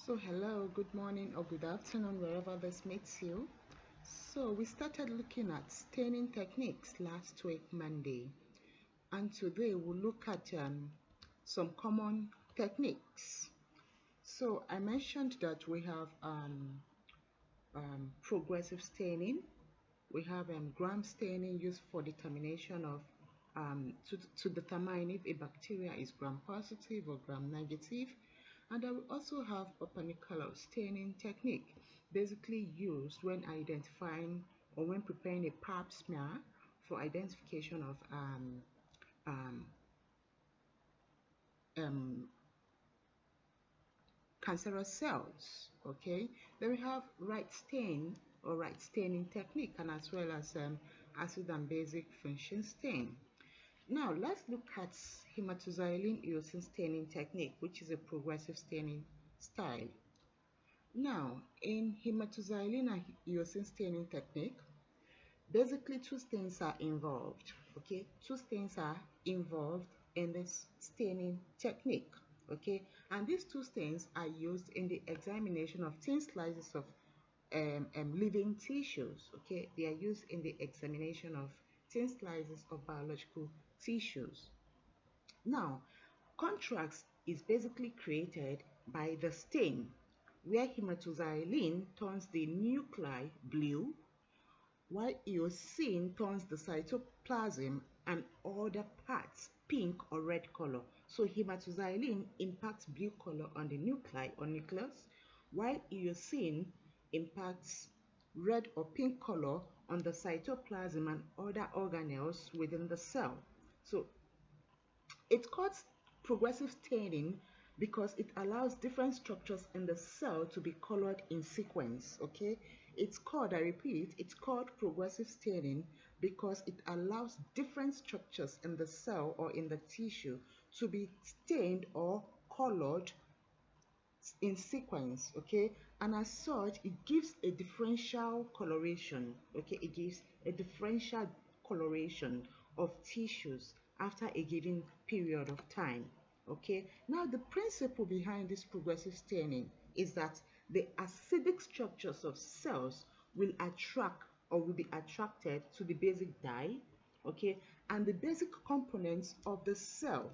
So hello, good morning or good afternoon, wherever this meets you. So we started looking at staining techniques last week, Monday, and today we'll look at some common techniques. So I mentioned that we have progressive staining, we have gram staining used for determination of to determine if a bacteria is gram positive or gram negative. And I will also have perpendicular staining technique, basically used when identifying or when preparing a pap smear for identification of um, um, cancerous cells. Okay, then we have right stain or right staining technique, and as well as acid and basic function stain. Now let's look at hematoxylin eosin staining technique, which is a progressive staining style. Now, in hematoxylin and eosin staining technique, basically two stains are involved. Okay, two stains are involved in this staining technique. Okay, and these two stains are used in the examination of thin slices of living tissues. Okay, they are used in the examination of thin slices of biological tissues. Now, contrast is basically created by the stain, where hematoxylin turns the nuclei blue, while eosin turns the cytoplasm and other parts pink or red color. So hematoxylin impacts blue color on the nuclei or nucleus, while eosin impacts red or pink color on the cytoplasm and other organelles within the cell. So it's called progressive staining because it allows different structures in the cell to be colored in sequence. Okay, it's called, I repeat, it's called progressive staining because it allows different structures in the cell or in the tissue to be stained or colored in sequence. Okay, and as such it gives a differential coloration. Okay, it gives a differential coloration of tissues after a given period of time. Okay, now the principle behind this progressive staining is that the acidic structures of cells will attract or will be attracted to the basic dye. Okay, and the basic components of the cell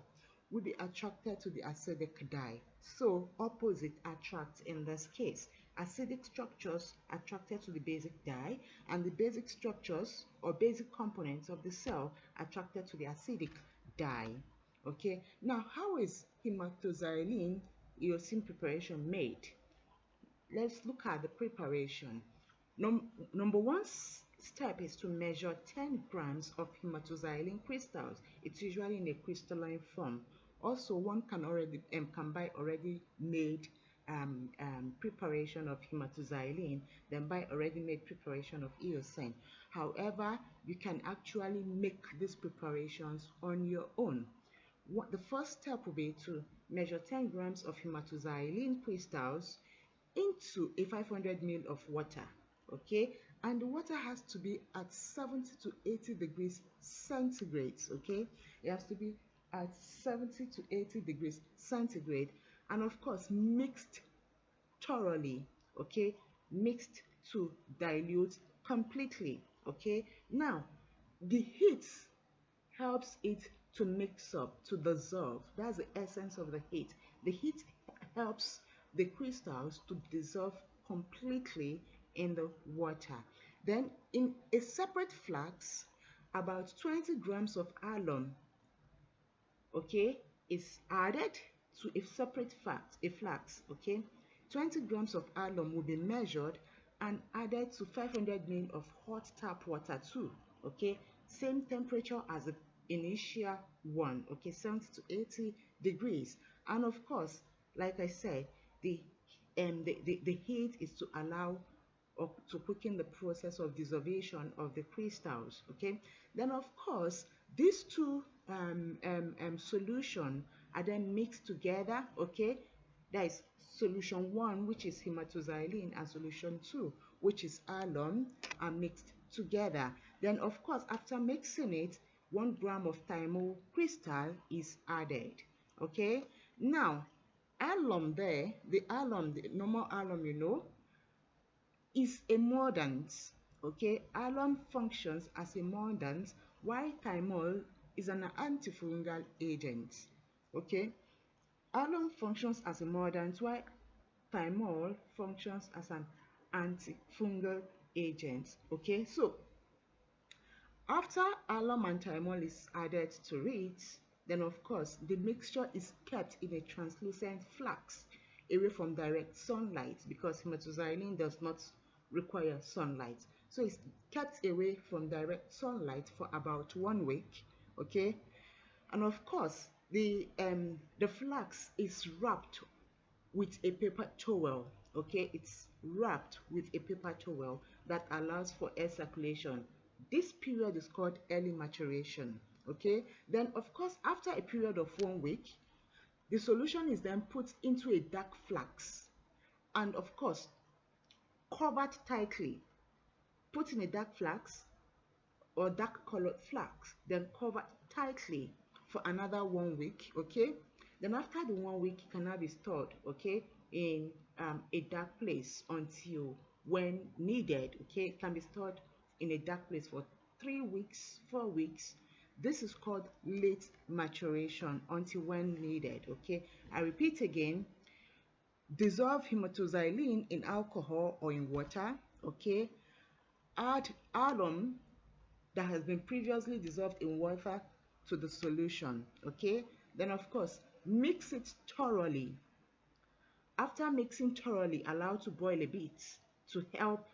will be attracted to the acidic dye. So opposite attracts in this case. Acidic structures attracted to the basic dye, and the basic structures or basic components of the cell attracted to the acidic dye. Okay, now how is hematoxylin eosin preparation made? Let's look at the preparation. Number one step is to measure 10 grams of hematoxylin crystals. It's usually in a crystalline form. Also, one can buy already made preparation of hematoxylin, then buy already made preparation of eosin. However, you can actually make these preparations on your own. The first step will be to measure 10 grams of hematoxylin crystals into a 500 ml of water. Okay, and the water has to be at 70 to 80 degrees centigrade. Okay, it has to be at 70 to 80 degrees centigrade, and of course mixed thoroughly. Okay, mixed to dilute completely. Okay, now the heat helps it to mix up, to dissolve. That's the essence of the heat. The heat helps the crystals to dissolve completely in the water. Then in a separate flask, about 20 grams of alum, okay, is added to a separate flask, okay. 20 grams of alum will be measured and added to 500 ml of hot tap water too. Okay, same temperature as the initial one. Okay, 70 to 80 degrees. And of course, like I said, the heat is to allow or to quicken the process of dissolution of the crystals. Okay, then of course these two solution are then mixed together. Okay, there is solution 1, which is hematoxylin, and solution 2, which is alum, are mixed together. Then of course after mixing it, 1 gram of thymol crystal is added. Okay, now Alum there, the alum, the normal alum, is a mordant. Okay, alum functions as a mordant, while thymol is an antifungal agent. Okay, alum functions as a mordant, while thymol functions as an antifungal agent. Okay, so after alum and thymol is added to it, then of course the mixture is kept in a translucent flask away from direct sunlight, because hematoxylin does not require sunlight. So it's kept away from direct sunlight for about 1 week. Okay, and of course the flask is wrapped with a paper towel. Okay, it's wrapped with a paper towel that allows for air circulation. This period is called early maturation. Okay, then of course after a period of 1 week, the solution is then put into a dark flask and of course covered tightly. Put in a dark flask or dark colored flask, then covered tightly for another 1 week. Okay, then after the 1 week, it can now be stored, okay, in a dark place until when needed. Okay, it can be stored in a dark place for 3 weeks, 4 weeks. This is called late maturation, until when needed. Okay, I repeat again: dissolve hematoxylin in alcohol or in water. Okay, add alum that has been previously dissolved in water to the solution. Okay, then of course mix it thoroughly. After mixing thoroughly, allow to boil a bit to help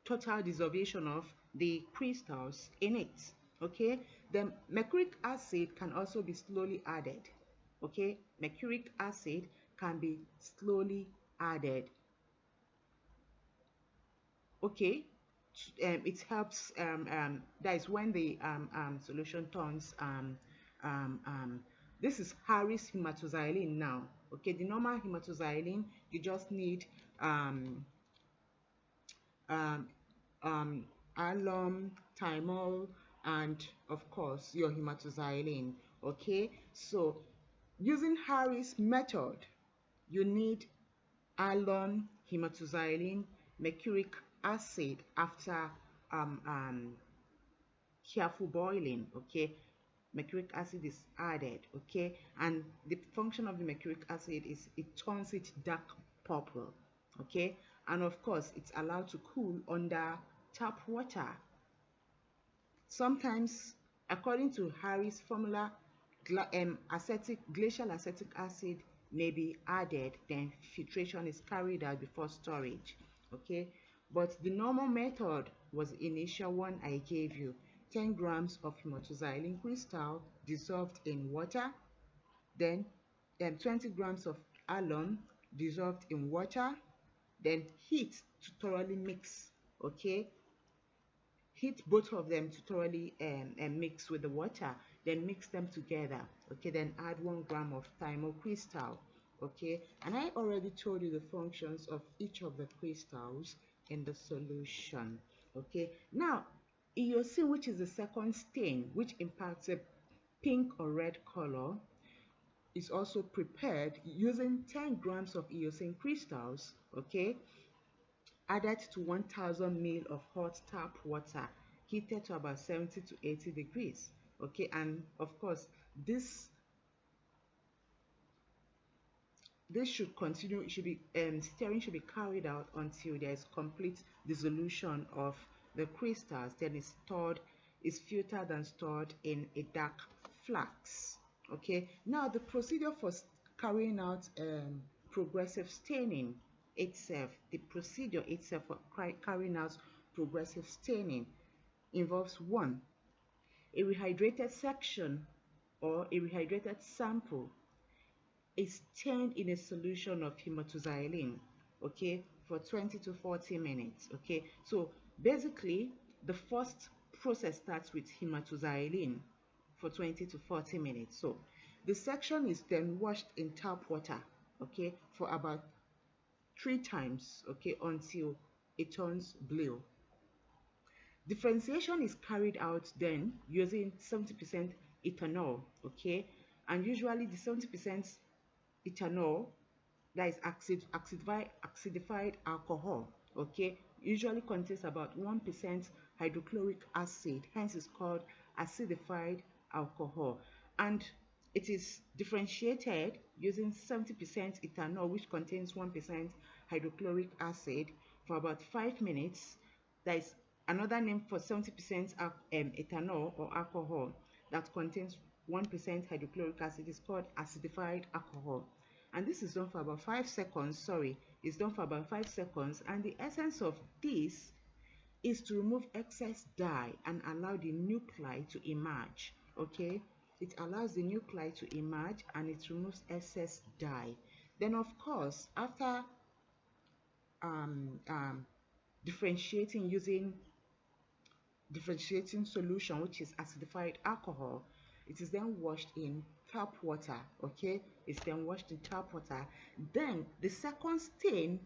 total dissolution of the crystals in it. Okay, then mercuric acid can also be slowly added. Okay, mercuric acid can be slowly added. Okay, it helps, that is when the solution turns this is Harris hematoxylin now. Okay, the normal hematoxylin, you just need um, um, um, alum, thymol, and of course your hematoxylin. Okay, so using Harris method, you need alum, hematoxylin, mercuric acid after um, um, careful boiling. Okay, mercuric acid is added. Okay, and the function of the mercuric acid is it turns it dark purple. Okay, and of course it's allowed to cool under tap water. Sometimes, according to Harris formula, glacial acetic acid may be added, then filtration is carried out before storage. Okay, but the normal method was the initial one I gave you: 10 grams of hematoxylin crystal dissolved in water, then 20 grams of alum dissolved in water, then heat to thoroughly mix. Okay, heat both of them to thoroughly mix with the water, then mix them together. Okay, then add 1 gram of thymol crystal. Okay, and I already told you the functions of each of the crystals in the solution. Okay, now eosin, which is the second stain which imparts a pink or red color, is also prepared using 10 grams of eosin crystals. Okay, added to 1000 ml of hot tap water, heated to about 70 to 80 degrees. Okay, and of course this should continue. It should be stirring should be carried out until there is complete dissolution of the crystals. Then it's stored, is filtered and stored in a dark flask. Okay, now the procedure for carrying out progressive staining itself, the procedure itself for carrying out progressive staining involves: 1, a rehydrated section or a rehydrated sample is stained in a solution of hematoxylin, okay, for 20 to 40 minutes. Okay, so basically the first process starts with hematoxylin for 20 to 40 minutes. So the section is then washed in tap water, okay, for about 3 times, okay, until it turns blue. Differentiation is carried out then using 70% ethanol. Okay, and usually the 70% ethanol, that is acidified alcohol, okay, usually contains about 1% hydrochloric acid, hence it's called acidified alcohol. And it is differentiated using 70% ethanol, which contains 1% hydrochloric acid, for about 5 minutes. That is another name for 70% ethanol or alcohol that contains 1% hydrochloric acid is called acidified alcohol. And this is done for about 5 seconds. Sorry, it's done for about 5 seconds. And the essence of this is to remove excess dye and allow the nuclei to emerge. Okay, it allows the nuclei to emerge and it removes excess dye. Then, of course, after um, um, differentiating using differentiating solution, which is acidified alcohol, it is then washed in tap water. Okay, it's then washed in tap water. Then the second stain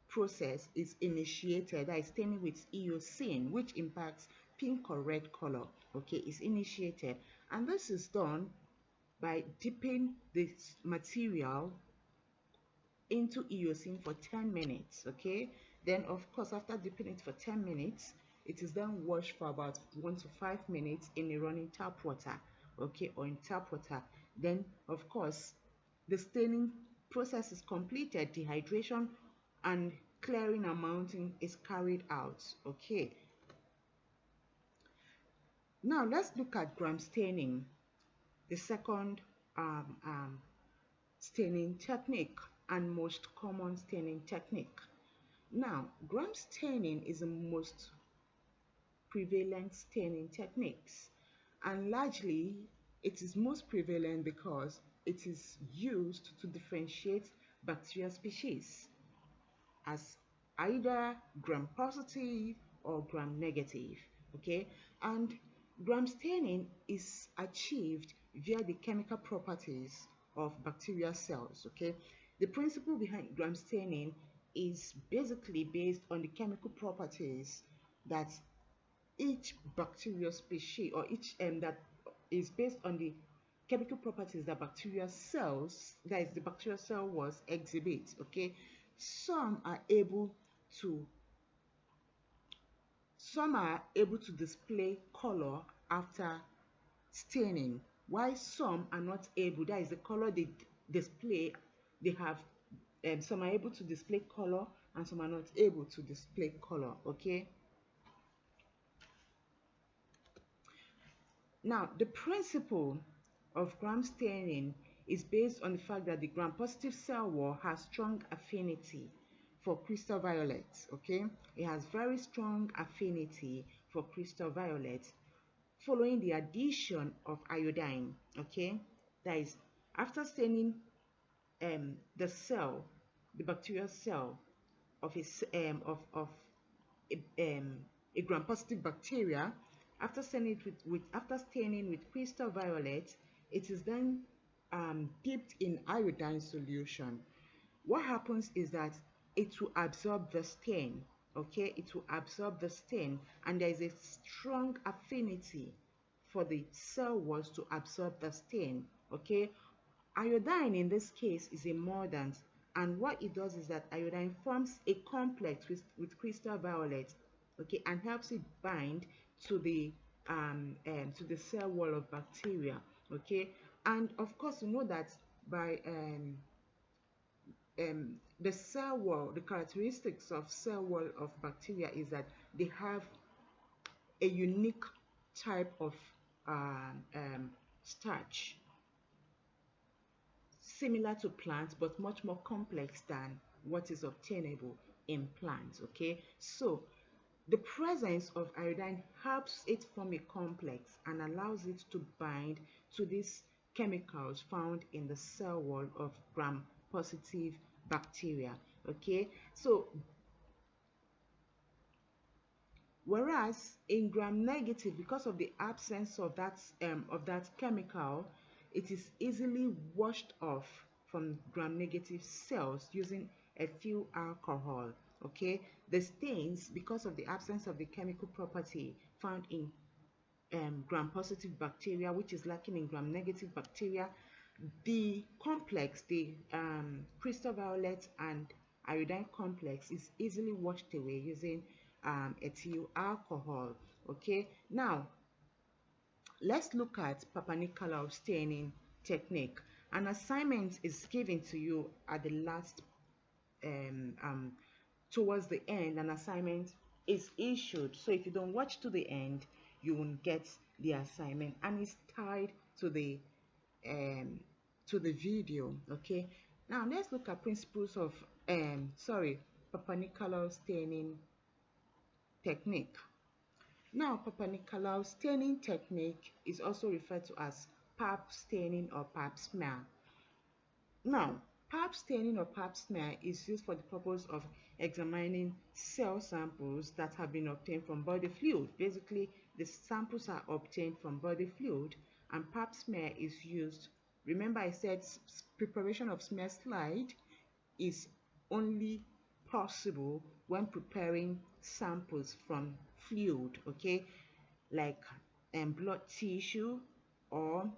process is initiated, that is staining with eosine, which impacts pink or red color. Okay, is initiated, and this is done by dipping this material into eosine for 10 minutes. Okay, then of course after dipping it for 10 minutes, it is then washed for about 1 to 5 minutes in a running tap water. Okay, or in tap water. Then of course the staining process is completed, dehydration and clearing and mounting is carried out. Okay, now let's look at gram staining, the second staining technique and most common staining technique. Now, gram staining is the most prevalent staining techniques, and largely it is most prevalent because it is used to differentiate bacterial species as either gram positive or gram negative. Okay, and gram staining is achieved via the chemical properties of bacterial cells. Okay, the principle behind gram staining is basically based on the chemical properties that each bacterial species, or each that is based on the chemical properties that bacterial cells, that is the bacterial cell walls, exhibit. Okay, some are able to display color after staining, while some are not able. That is the color they display. They have some are able to display color and some are not able to display color. Okay, now the principle of gram staining is based on the fact that the gram-positive cell wall has strong affinity for crystal violet. Okay, it has very strong affinity for crystal violet following the addition of iodine. Okay, that is after staining the cell, the bacterial cell of a gram-positive bacteria. After staining with crystal violet, it is then dipped in iodine solution. What happens is that it will absorb the stain. Okay, it will absorb the stain, and there is a strong affinity for the cell walls to absorb the stain. Okay, iodine in this case is a mordant, and what it does is that iodine forms a complex with crystal violet. Okay, and helps it bind to the cell wall of bacteria. Okay, and of course you know that by the cell wall, the characteristics of cell wall of bacteria is that they have a unique type of starch, similar to plants but much more complex than what is obtainable in plants. Okay, so the presence of iodine helps it form a complex and allows it to bind to these chemicals found in the cell wall of gram-positive bacteria. Okay, so whereas in gram-negative, because of the absence of that chemical, it is easily washed off from gram-negative cells using ethyl alcohol. Okay, the stains, because of the absence of the chemical property found in gram-positive bacteria, which is lacking in gram-negative bacteria, The complex, the crystal violet and iodine complex, is easily washed away using ethyl alcohol. Okay, now let's look at Papa Nicolau staining technique. An assignment is given to you at the last, um, um, towards the end. An assignment is issued. So if you don't watch to the end, you won't get the assignment, and it's tied um, to the video. Okay. Now let's look at principles of Papa Nicolau staining technique. Now, Papa Nicolau staining technique is also referred to as pap staining or pap smear. Now, pap staining or pap smear is used for the purpose of examining cell samples that have been obtained from body fluid. Basically, the samples are obtained from body fluid, and pap smear is used. Remember, I said preparation of smear slide is only possible when preparing samples from fluid, okay, like blood tissue or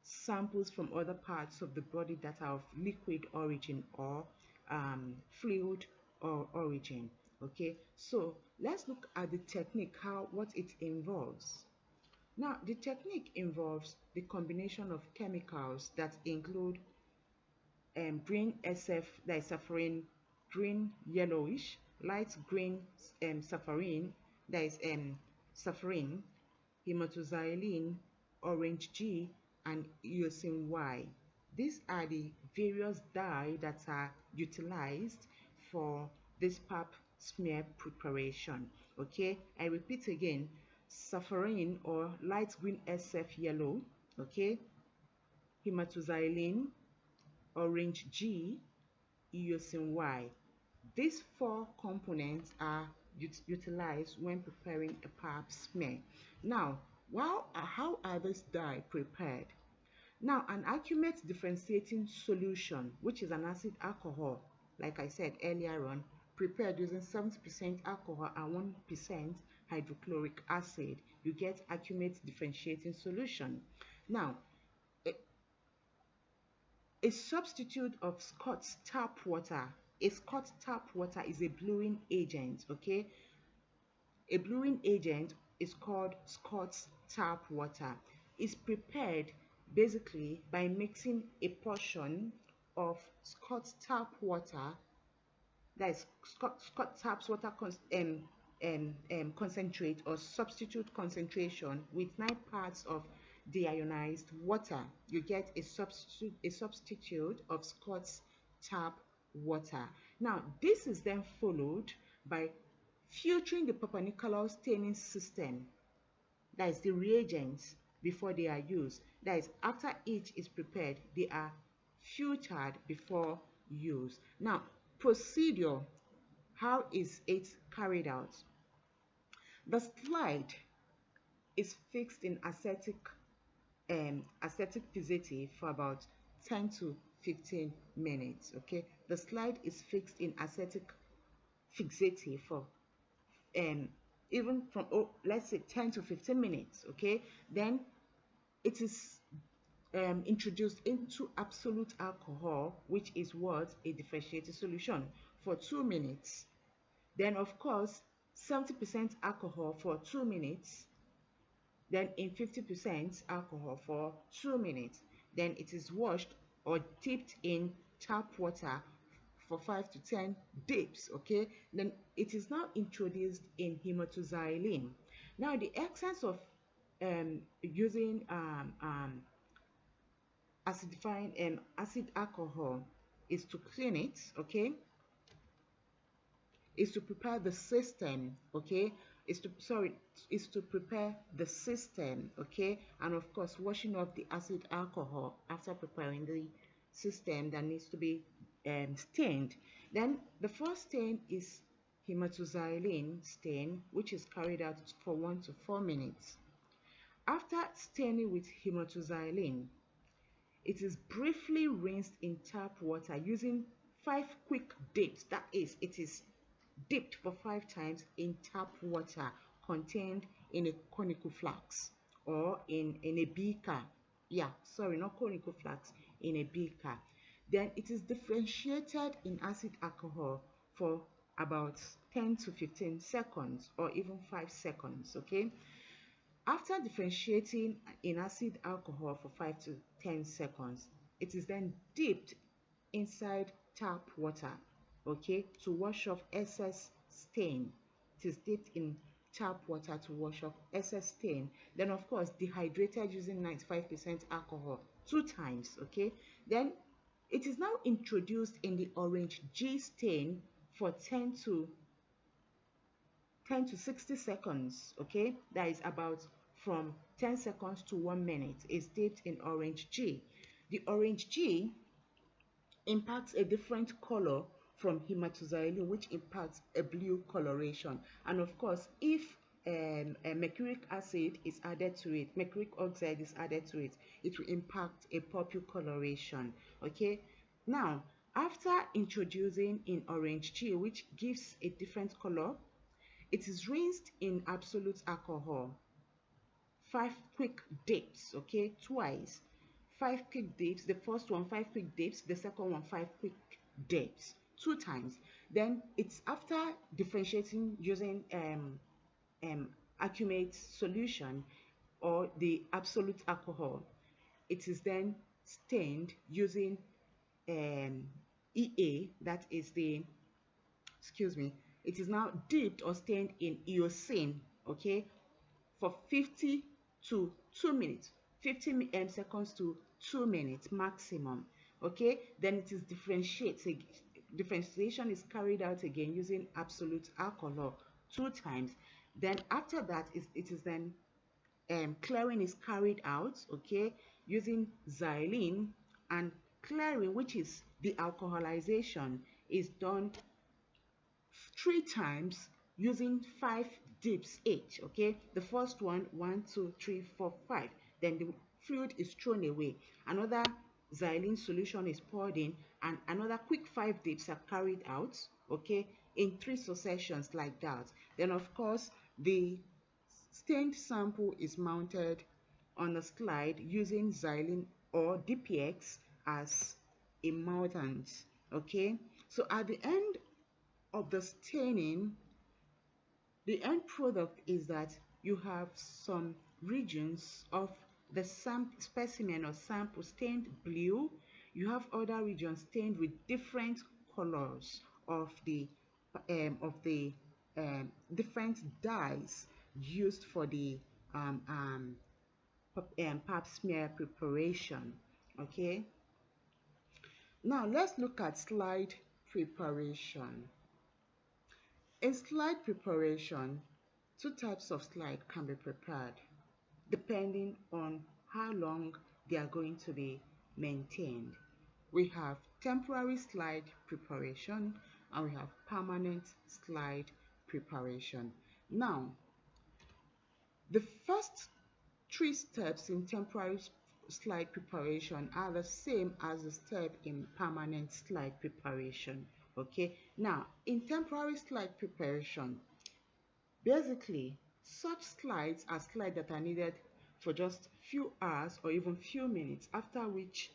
samples from other parts of the body that are of liquid origin or fluid or origin. Okay, so let's look at the technique, what it involves. Now, the technique involves the combination of chemicals that include green SF, that is safranin, green yellowish, light green safranin, that is safranin, hematoxylin, orange G, and eosin Y. These are the various dye that are utilized for this pap smear preparation. Okay, I repeat again: safranin or light green SF yellow, okay, hematoxylin, orange G, eosin Y. These four components are utilized when preparing a pap smear. Now, how are these dye prepared? Now, an accurate differentiating solution, which is an acid alcohol, like I said earlier on, prepared using 70% alcohol and 1% hydrochloric acid, you get accurate differentiating solution. Now, a substitute of Scott's tap water. A Scott tap water is a bluing agent, okay? A bluing agent is called Scott's tap water. It's prepared basically by mixing a portion of Scott's tap water, that is Scott tap's water concentrate or substitute concentration, with 9 parts of deionized water. You get a substitute of Scott's tap water. Now, this is then followed by filtering the Papa Nicolau staining system, that is the reagents, before they are used. That is, after each is prepared, they are filtered before use. Now, procedure, how is it carried out? The slide is fixed in acetic fixative for about 10 to 15 minutes. Okay, the slide is fixed in acetic fixative for even from, let's say, 10 to 15 minutes. Okay, then it is introduced into absolute alcohol, which is what, a differentiated solution, for 2 minutes. Then, of course, 70% alcohol for 2 minutes, then in 50% alcohol for 2 minutes. Then it is washed or dipped in tap water for 5 to 10 dips. Okay, then it is now introduced in hematoxylin. Now, the essence of using acidifying acid alcohol is to clean it, okay, is to prepare the system, okay, is to prepare the system, okay, and of course washing off the acid alcohol after preparing the system that needs to be stained. Then the first stain is hematoxylin stain, which is carried out for 1 to 4 minutes. After staining with hematoxylin, it is briefly rinsed in tap water using 5 quick dips. That is, it is dipped for 5 times in tap water contained in a conical flask or in a beaker. yeah, sorry, not conical flask, in a beaker. Then it is differentiated in acid alcohol for about 10 to 15 seconds or even 5 seconds, okay? After differentiating in acid alcohol for 5 to 10 seconds, it is then dipped inside tap water, okay, to wash off excess stain. It is dipped in tap water to wash off excess stain. Then, of course, dehydrated using 95% alcohol 2 times, okay. Then it is now introduced in the orange G stain for 10 to 60 seconds, okay. That is about from 10 seconds to 1 minute. Is dipped in orange G. The orange G imparts a different color from hematoxylin, which imparts a blue coloration. And of course, if a mercuric acid is added to it, mercuric oxide is added to it, it will impact a purple coloration, okay. Now, after introducing in orange G, which gives a different color, it is rinsed in absolute alcohol. 5 quick dips, okay, twice. 5 quick dips. The first one, 5 quick dips. The second one, 5 quick dips, 2 times. Then it's after differentiating using aqueous solution or the absolute alcohol. It is then stained using EA, that is the, excuse me, it is now dipped or stained in eosine, okay, for 50 to 2 minutes, 50 seconds to 2 minutes maximum, okay. Then it is differentiated. Differentiation is carried out again using absolute alcohol 2 times. Then after that, it is then clearing is carried out, okay, using xylene. And clearing, which is the alcoholization, is done 3 times using 5 dips each, okay. The first one, 1, 2, 3, 4, 5. Then the fluid is thrown away, another xylene solution is poured in, and another quick 5 dips are carried out, okay, in 3 successions like that. Then of course the stained sample is mounted on a slide using xylene or DPX as a mount, okay. So at the end of the staining, the end product is that you have some regions of the specimen or sample stained blue. You have other regions stained with different colors of the um, of the different dyes used for the pap smear preparation, okay. Now let's look at slide preparation. In slide preparation, 2 types of slide can be prepared depending on how long they are going to be maintained. We have temporary slide preparation and we have permanent slide preparation. Now, the first 3 steps in temporary slide preparation are the same as the step in permanent slide preparation, okay. Now, in temporary slide preparation, basically such slides are slides that are needed for just few hours or even few minutes, after which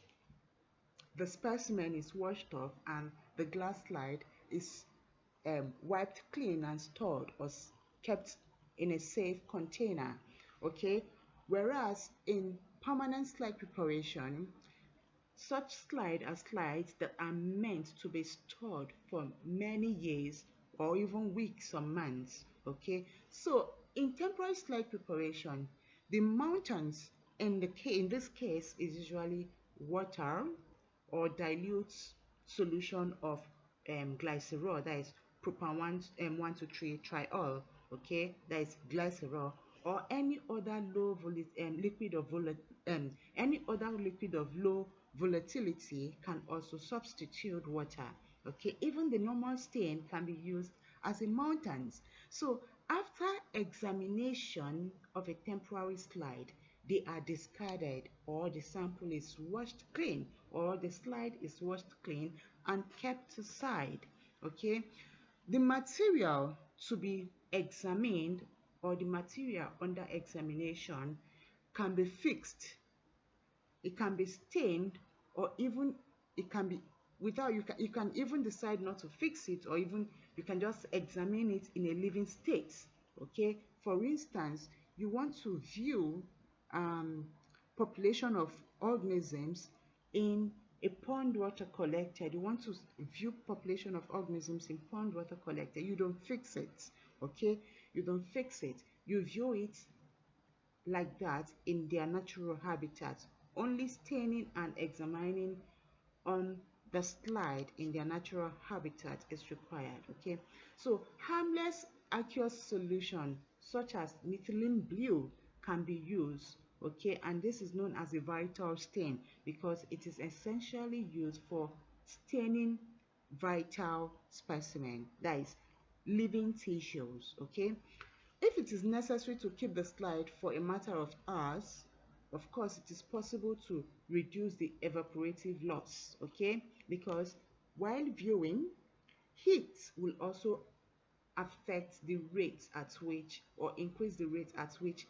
the specimen is washed off and the glass slide is wiped clean and stored or kept in a safe container, okay. Whereas in permanent slide preparation, such slides are slides that are meant to be stored for many years or even weeks or months, okay. So in temporary slide preparation, the mountains in this case is usually water or dilute solution of glycerol, that is propan 1,2,3 triol, okay, that is glycerol, or any other liquid of any other liquid of low volatility can also substitute water, okay. Even the normal stain can be used as a mount. So after examination of a temporary slide, they are discarded, or the sample is washed clean, or the slide is washed clean and kept aside, okay. The material to be examined or the material under examination can be fixed it can be stained, or even it can be without, you can even decide not to fix it, or even you can just examine it in a living state. Okay, for instance, you want to view um, population of organisms in a pond water collected. You want to view population of organisms in pond water collected. You don't fix it. Okay, you don't fix it, you view it like that in their natural habitat, only staining and examining on the slide in their natural habitat is required. Okay, so harmless aqueous solution such as methylene blue can be used. Okay, and this is known as a vital stain because it is essentially used for staining vital specimen, that is living tissues. Okay, if it is necessary to keep the slide for a matter of hours, of course, it is possible to reduce the evaporative loss, okay? Because while viewing, heat will also affect the rate at which, or increase the rate at which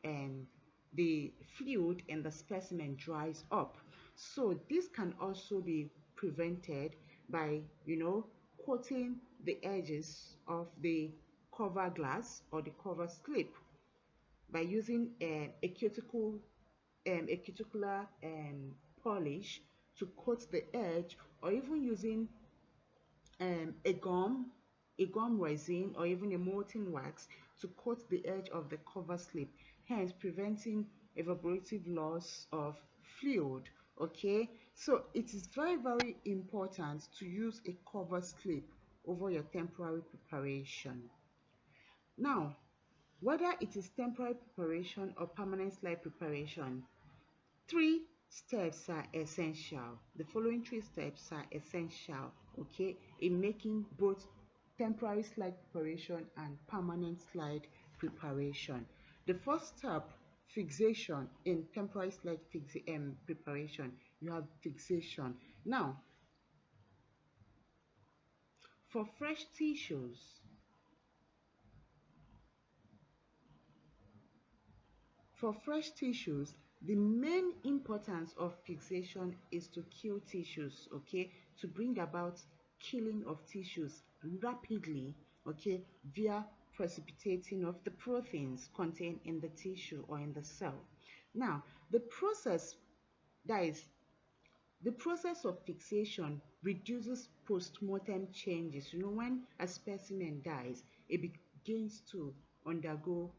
um, the fluid in the specimen dries up. So this can also be prevented by, coating the edges of the cover glass or the cover slip by using a cuticular polish to coat the edge, or even using um, a gum a gum resin, or even a molten wax to coat the edge of the cover slip, hence preventing evaporative loss of fluid. Okay, so it is very important to use a cover slip over your temporary preparation. Now, whether it is temporary preparation or permanent slide preparation, three steps are essential. The following three steps are essential, okay, in making both temporary slide preparation and permanent slide preparation. The first step, fixation. In temporary slide preparation, you have fixation. Now, for fresh tissues, the main importance of fixation is to kill tissues, okay, to bring about killing of tissues rapidly, okay, via precipitating of the proteins contained in the tissue or in the cell. Now, that is the process of fixation reduces post-mortem changes. When a specimen dies, it begins to undergo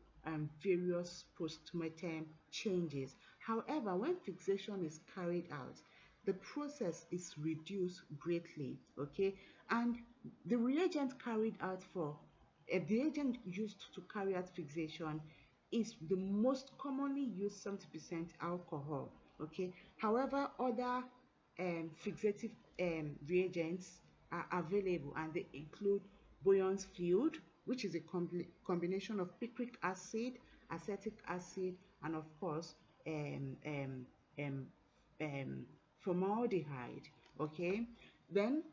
various post-mortem changes. However, when fixation is carried out, the process is reduced greatly, okay? And the reagent carried out for the agent used to carry out fixation is the most commonly used 70% alcohol, okay? However, other fixative reagents are available, and they include Boyon's fluid, which is a combination of picric acid, acetic acid, and of course um, um, um, formaldehyde. Okay, then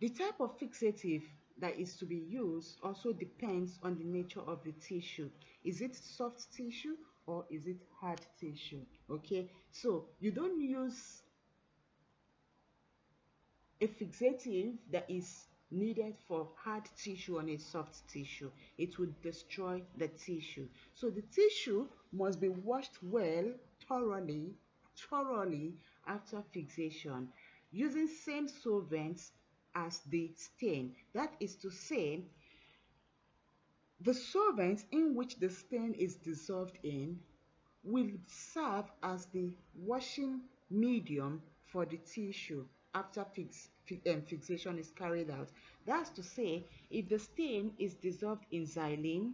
the type of fixative that is to be used also depends on the nature of the tissue. Is it soft tissue or is it hard tissue? Okay, so you don't use a fixative that is needed for hard tissue on a soft tissue. It would destroy the tissue. So the tissue must be washed well, thoroughly after fixation, using same solvents as the stain. That is to say, the solvent in which the stain is dissolved in will serve as the washing medium for the tissue after fixation is carried out. That's to say, if the stain is dissolved in xylene,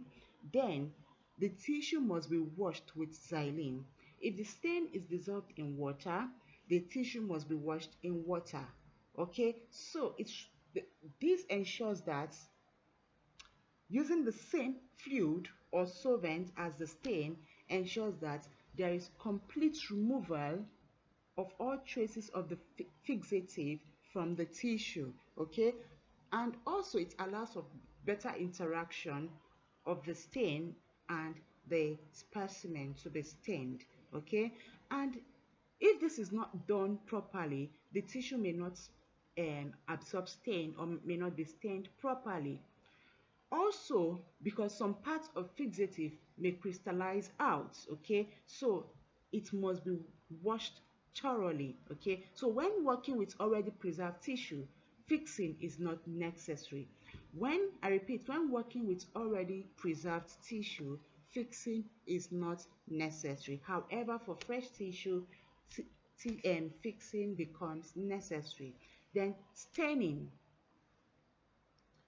then the tissue must be washed with xylene. If the stain is dissolved in water, the tissue must be washed in water. Okay, so this ensures that using the same fluid or solvent as the stain ensures that there is complete removal of all traces of the fixative from the tissue, okay? And also it allows for better interaction of the stain and the specimen to be stained, okay? And if this is not done properly, the tissue may not absorb stain or may not be stained properly. Also, because some parts of fixative may crystallize out, okay, so it must be washed thoroughly, okay. So when working with already preserved tissue, fixing is not necessary. When, I repeat, when working with already preserved tissue, fixing is not necessary. However, for fresh tissue, fixing becomes necessary. Then staining.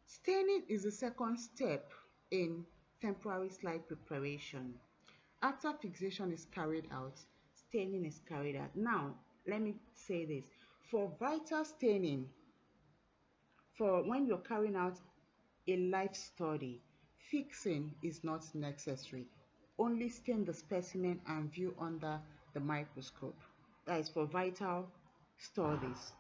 Staining is the second step in temporary slide preparation. After fixation is carried out, staining is carried out. Now, let me say this. For vital staining, for when you're carrying out a life study, fixing is not necessary. Only stain the specimen and view under the microscope. That is for vital studies.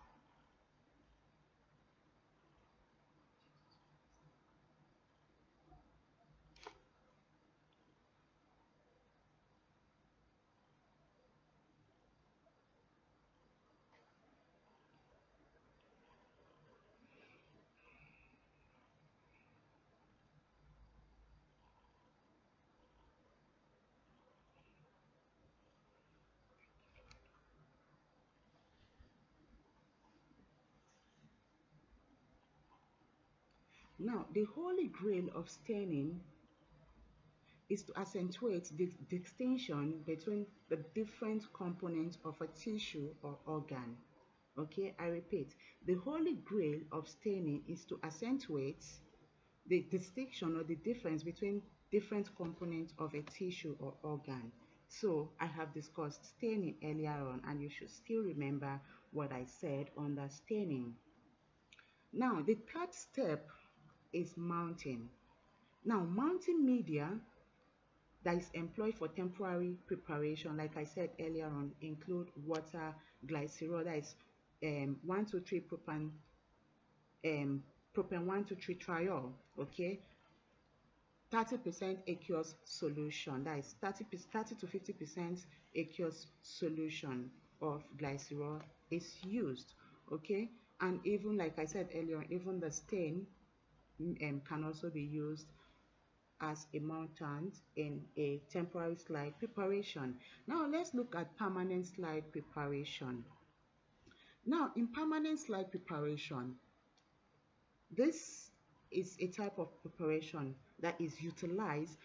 Now, the holy grail of staining is to accentuate the distinction between the different components of a tissue or organ. Okay, I repeat, the holy grail of staining is to accentuate the distinction or the difference between different components of a tissue or organ. So I have discussed staining earlier on, and you should still remember what I said under staining. Now, the third step is mounting. Now, mounting media that is employed for temporary preparation, like I said earlier on, include water, glycerol, that is 1,2,3 propan, propan 1,2,3 triol, okay, 30% aqueous solution, that is 30 to 50% aqueous solution of glycerol is used, okay. And even like I said earlier, even the stain can also be used as a mount in a temporary slide preparation. Now let's look at permanent slide preparation. Now in permanent slide preparation, this is a type of preparation that is utilized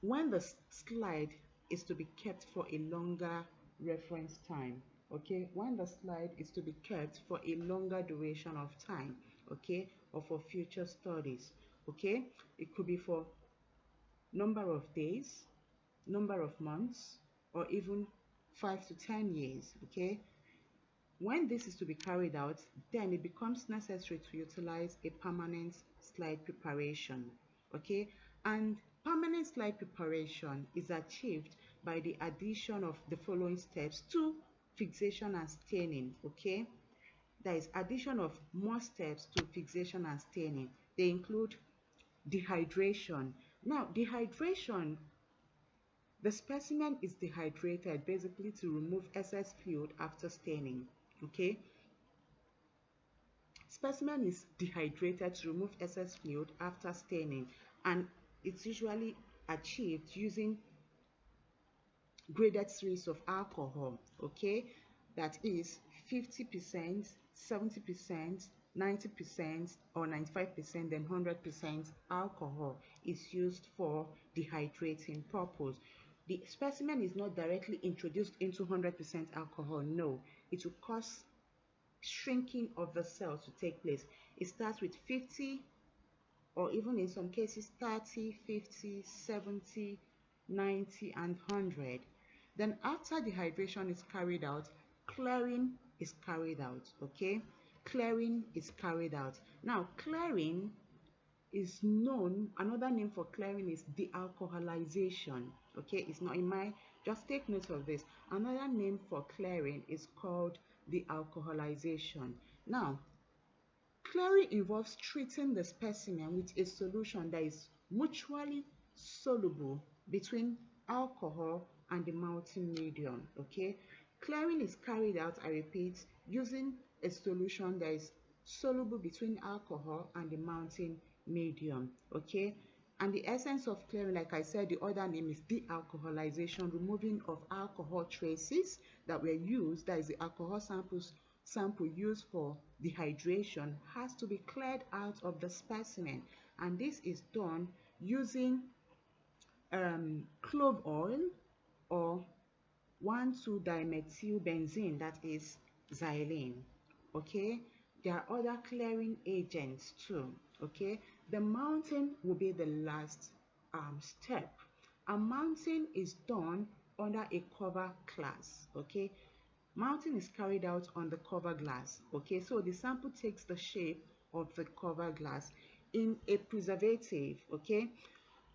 when the slide is to be kept for a longer reference time, okay, when the slide is to be kept for a longer duration of time, okay, or for future studies, okay, it could be for number of days, number of months, or even 5 to 10 years, okay. When this is to be carried out, then it becomes necessary to utilize a permanent slide preparation, okay. And permanent slide preparation is achieved by the addition of the following steps to fixation and staining, okay. There is addition of more steps to fixation and staining. They include dehydration. Now, dehydration, the specimen is dehydrated basically to remove excess fluid after staining, okay. Specimen is dehydrated to remove excess fluid after staining, and it's usually achieved using graded series of alcohol, okay, that is 50%, 70%, 90% or 95%, then 100% alcohol is used for dehydrating purpose. The specimen is not directly introduced into 100% alcohol, no. It will cause shrinking of the cells to take place. It starts with 50, or even in some cases 30, 50, 70, 90 and 100. Then after dehydration is carried out, clearing is carried out, okay. Clearing is carried out. Now clearing is known, another name for clearing is dealcoholization, okay. It's not in my, just take note of this. Another name for clearing is called dealcoholization. Now clearing involves treating the specimen with a solution that is mutually soluble between alcohol and the mounting medium. Okay, clearing is carried out, I repeat, using a solution that is soluble between alcohol and the mounting medium. Okay, and the essence of clearing, like I said, the other name is dealcoholization, removing of alcohol traces that were used, that is the alcohol sample used for dehydration, has to be cleared out of the specimen, and this is done using clove oil or 1,2-dimethylbenzene, that is xylene. Okay, there are other clearing agents too. Okay, the mounting will be the last step, and mounting is done under a cover glass. Okay, mounting is carried out on the cover glass. Okay, so the sample takes the shape of the cover glass in a preservative. Okay,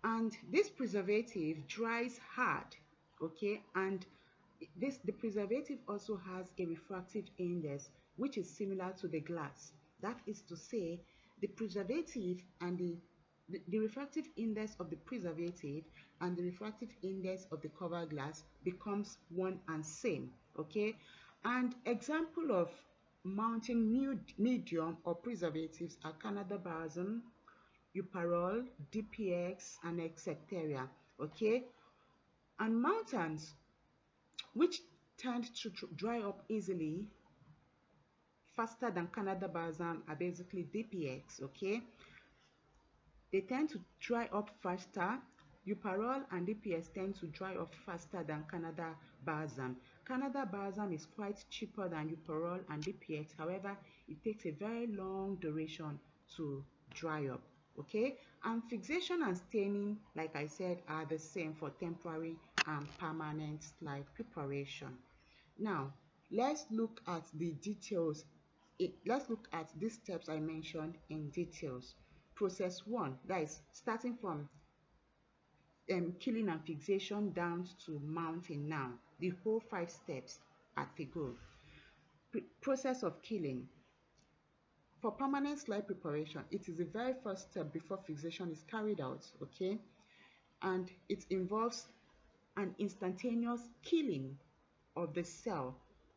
and this preservative dries hard. Okay, and the preservative also has a refractive index which is similar to the glass. That is to say, the preservative and the refractive index of the preservative and the refractive index of the cover glass becomes one and same. Okay, and example of mounting medium or preservatives are cannabidiol, Euparol, DPX, and etc. Okay, and mountants which tend to dry up easily faster than cannabidiol are basically DPX. Okay, they tend to dry up faster. Euparol and DPX tend to dry up faster than cannabidiol. Cannabidiol is quite cheaper than Euparol and DPX. However, it takes a very long duration to dry up. Okay, and fixation and staining, like I said, are the same for temporary and permanent slide preparation. Now, let's look at the details. Let's look at these steps I mentioned in details. Process 1, that is starting from killing and fixation down to mounting. Now, the whole 5 steps at the go. Process of killing. For permanent slide preparation, it is the very first step before fixation is carried out. Okay, and it involves an instantaneous killing of the cell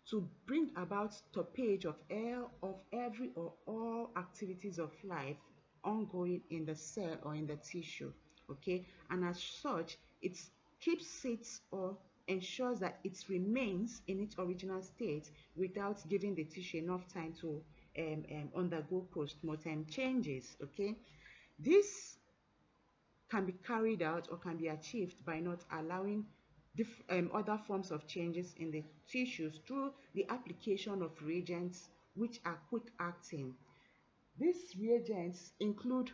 to bring about stoppage of every or all activities of life ongoing in the cell or in the tissue. Okay, and as such, it keeps it or ensures that it remains in its original state without giving the tissue enough time to undergo post-mortem changes. Okay, this can be carried out or can be achieved by not allowing other forms of changes in the tissues through the application of reagents which are quick acting. These reagents include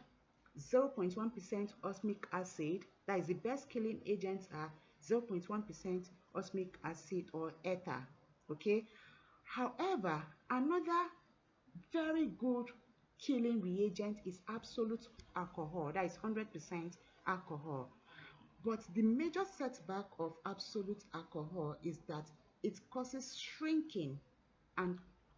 0.1% osmic acid, that is the best killing agents are 0.1% osmic acid or ether. Okay, however, another very good killing reagent is absolute alcohol, that is 100% alcohol. But the major setback of absolute alcohol is that it causes shrinking and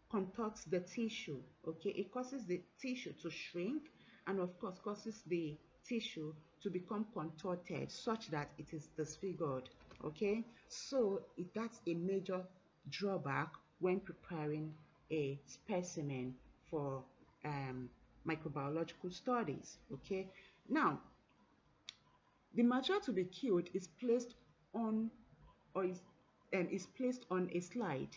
contorts the tissue. Okay, it causes the tissue to shrink and of course causes the tissue to become contorted such that it is disfigured. Okay, so that's a major drawback when preparing a specimen for microbiological studies. Okay, now the material to be killed is placed on or is placed on a slide,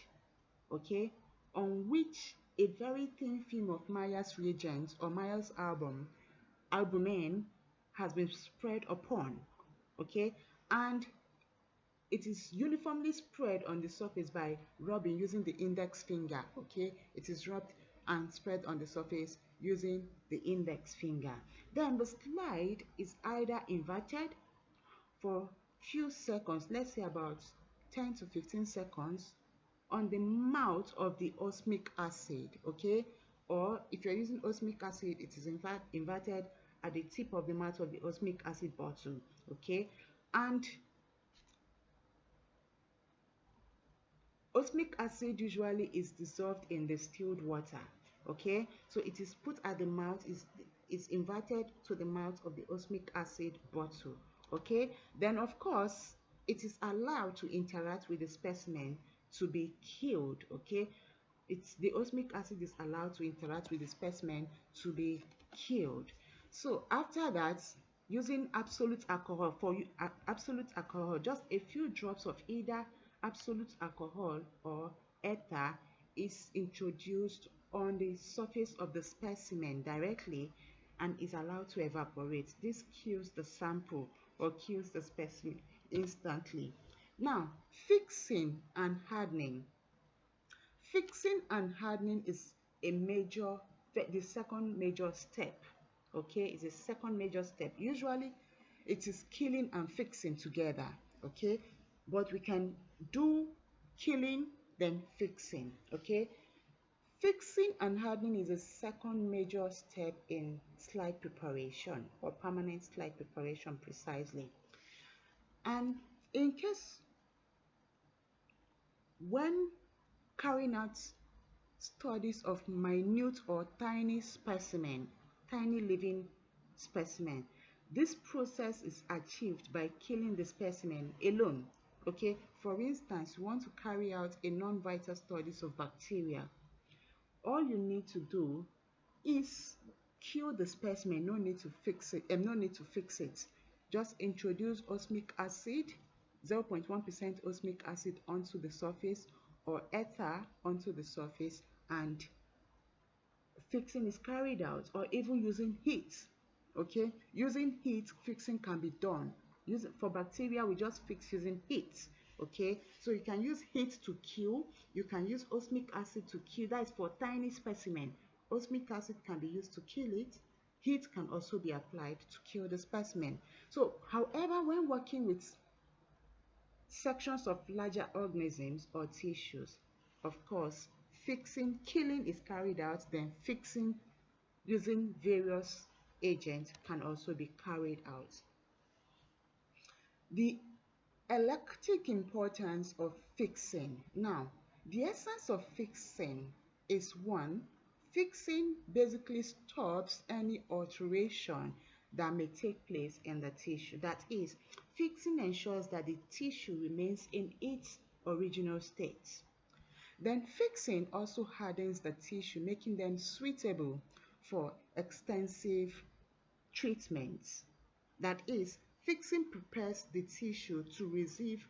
okay, on which a very thin film of Meyer's reagent or Meyer's albumin has been spread upon. Okay, and it is uniformly spread on the surface by rubbing using the index finger. Okay, it is rubbed and spread on the surface using the index finger. Then the slide is either inverted for few seconds, let's say about 10 to 15 seconds, on the mouth of the osmic acid. Okay, or if you're using osmic acid, it is in fact inverted at the tip of the mouth of the osmic acid bottle. Okay, and osmic acid usually is dissolved in distilled water. Okay, so it is put at the mouth, is inverted to the mouth of the osmic acid bottle. Okay, then of course it is allowed to interact with the specimen to be killed. Okay, it's the osmic acid is allowed to interact with the specimen to be killed. So after that, using absolute alcohol absolute alcohol, just a few drops of either absolute alcohol or ether is introduced on the surface of the specimen directly and is allowed to evaporate. This kills the sample or kills the specimen instantly. Now, fixing and hardening. Fixing and hardening is the second major step. Okay, it's a second major step. Usually, it is killing and fixing together. Okay, but we can do killing then fixing. Okay, fixing and hardening is a second major step in slide preparation or permanent slide preparation precisely. And in case when carrying out studies of minute or tiny living specimen, this process is achieved by killing the specimen alone. Okay, for instance, you want to carry out a non-vital studies of bacteria. All you need to do is kill the specimen. No need to fix it. No need to fix it. Just introduce osmic acid, 0.1% osmic acid onto the surface or ether onto the surface, and fixing is carried out, or even using heat. Okay, using heat, fixing can be done. For bacteria, we just fix using heat. Okay, so you can use heat to kill, you can use osmic acid to kill. That is for tiny specimen. Osmic acid can be used to kill it. Heat can also be applied to kill the specimen. So however, when working with sections of larger organisms or tissues, of course, killing is carried out, then fixing using various agents can also be carried out. The electric importance of fixing. Now, the essence of fixing is one, fixing basically stops any alteration that may take place in the tissue. That is, fixing ensures that the tissue remains in its original state. Then fixing also hardens the tissue, making them suitable for extensive treatments. That is, fixing prepares the tissue to receive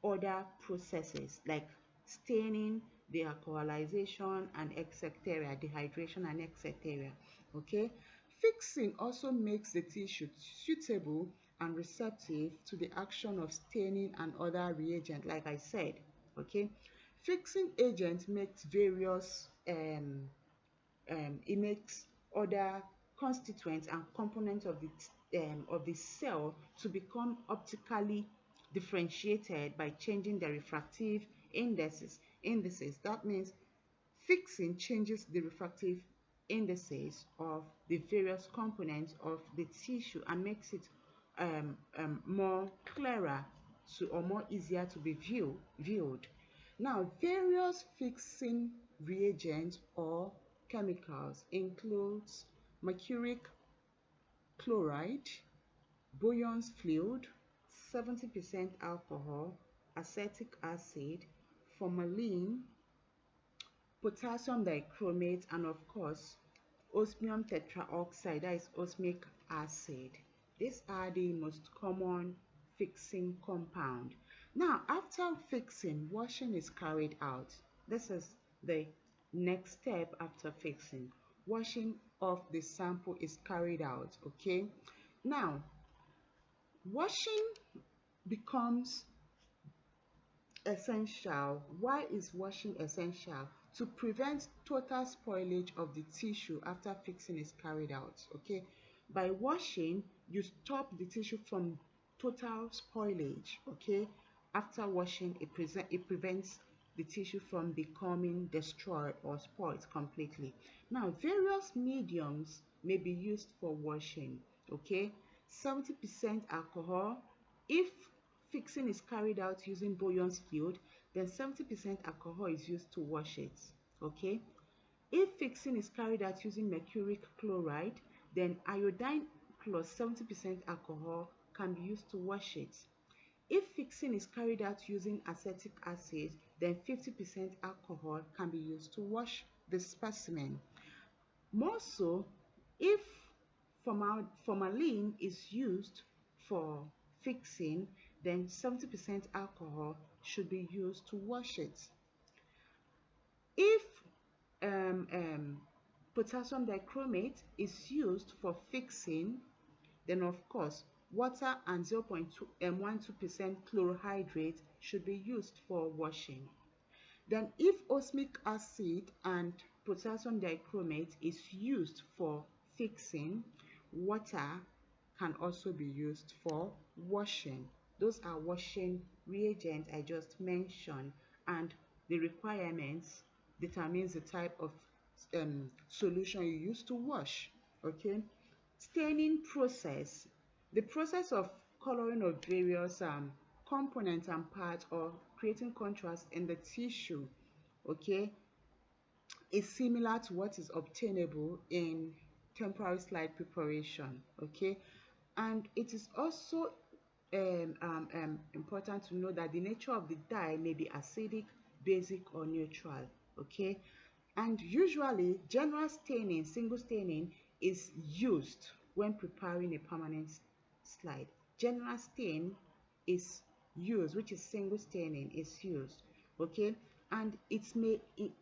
other processes like staining, dealcoholization, and etc., dehydration, and etc. Okay, fixing also makes the tissue suitable and receptive to the action of staining and other reagents, like I said. Okay, fixing agent makes various it makes other constituents and components of the cell to become optically differentiated by changing the refractive indices. That means fixing changes the refractive indices of the various components of the tissue and makes it more clearer to or more easier to be viewed. Now, various fixing reagents or chemicals includes mercuric chloride, Boyon's fluid, 70% alcohol, acetic acid, formalin, potassium dichromate, and of course, osmium tetraoxide, that is osmic acid. These are the most common fixing compound. Now, after fixing, washing is carried out. This is the next step after fixing. Washing of the sample is carried out. Okay. Now, washing becomes essential. Why is washing essential? To prevent total spoilage of the tissue after fixing is carried out. Okay, by washing, you stop the tissue from total spoilage. Okay, after washing, it prevents the tissue from becoming destroyed or spoiled completely. Now, various mediums may be used for washing. Okay, 70% alcohol. If fixing is carried out using Boyon's fluid, then 70% alcohol is used to wash it. Okay, if fixing is carried out using mercuric chloride, then iodine plus 70% alcohol can be used to wash it. If fixing is carried out using acetic acid, then 50% alcohol can be used to wash the specimen. More so, if formalin is used for fixing, then 70% alcohol should be used to wash it. If um, um, potassium dichromate is used for fixing, then of course water and 0.12% chlorohydrate should be used for washing. Then if osmic acid and potassium dichromate is used for fixing, water can also be used for washing. Those are washing reagents I just mentioned, and the requirements determines the type of solution you use to wash. Okay. Staining process. The process of coloring of various components and parts or creating contrast in the tissue, okay, is similar to what is obtainable in temporary slide preparation, okay. And it is also important to know that the nature of the dye may be acidic, basic, or neutral, okay. And usually general staining, single staining, is used when preparing a permanent slide. General stain is used, which is single staining is used, okay. And it may